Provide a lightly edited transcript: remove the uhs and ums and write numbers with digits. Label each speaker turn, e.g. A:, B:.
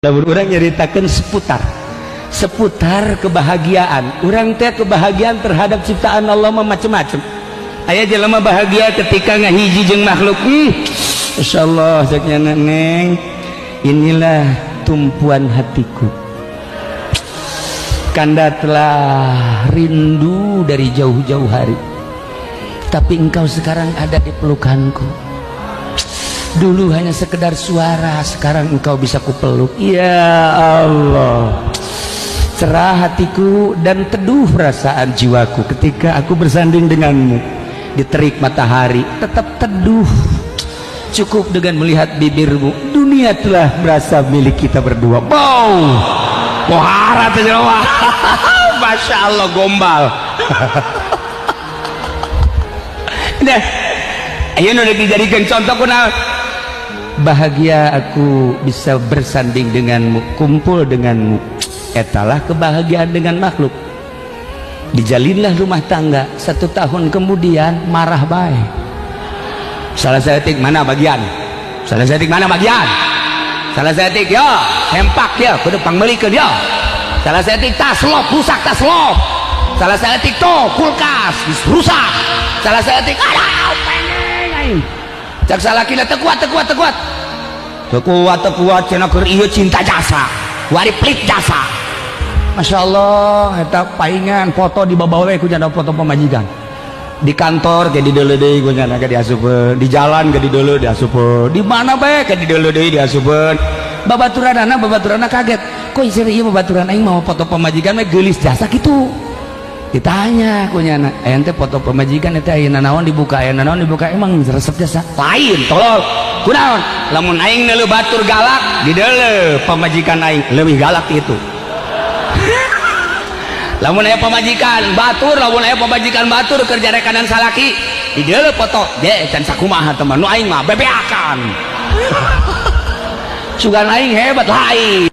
A: Lamun urang nyaritakeun seputar kebahagiaan. Urang teh kebahagiaan terhadap ciptaan Allah mah macam-macam. Aya jelema bahagia ketika ngahiji jeung makhluk. Masyaallah saknya neng. Inilah tumpuan hatiku. Kanda telah rindu dari jauh-jauh hari. Tapi engkau sekarang ada di pelukanku. Dulu hanya sekedar suara, sekarang engkau bisa kupeluk. Ya Allah, cerah hatiku dan teduh perasaan jiwaku ketika aku bersanding denganmu di terik matahari. Tetap teduh, cukup dengan melihat bibirmu. Dunia telah berasa milik kita berdua. Wow, pohara terjawab. Masya Allah, gombal. Nah, ayo udah dijadikan contoh kuna. Bahagia aku bisa bersanding denganmu, kumpul denganmu. Etalah kebahagiaan dengan makhluk. Dijalinlah rumah tangga. 1 tahun kemudian marah baik. Salah setik mana bagian? Salah setik mana bagian? Salah setik ya, hempak ya, kudu pangmelikeun ya. Salah setik tas lop, rusak tas lop. Salah setik tuh kulkas rusak. Salah setik aduh pengen. Cak salakina teu kuat cenah keur ieu cinta jasa wari plik jasa. Masya Allah eta paingan foto di bawah we ku nya foto pemajikan di kantor ke di deuleu deui ku nya ke diasupeun di jalan ke di deuleu diasupeun di mana bae ke di deuleu deui diasupeun. Babaturanna kaget kok ieu ieu babaturan aing mau foto pemajikan we geulis jasa kitu. Ditanya kunyana ente foto pemajikan eta ayeuna naon dibuka emang resep jasa lain tolol kunaon lamun aing neuleuh batur galak di deuleu pemajikan aing leuwih galak itu. Lamun aya pemajikan batur kerja rekanan salaki di deuleu foto ge can sakumaha teman nu aing mah bebeakan sugan aing hebat lain.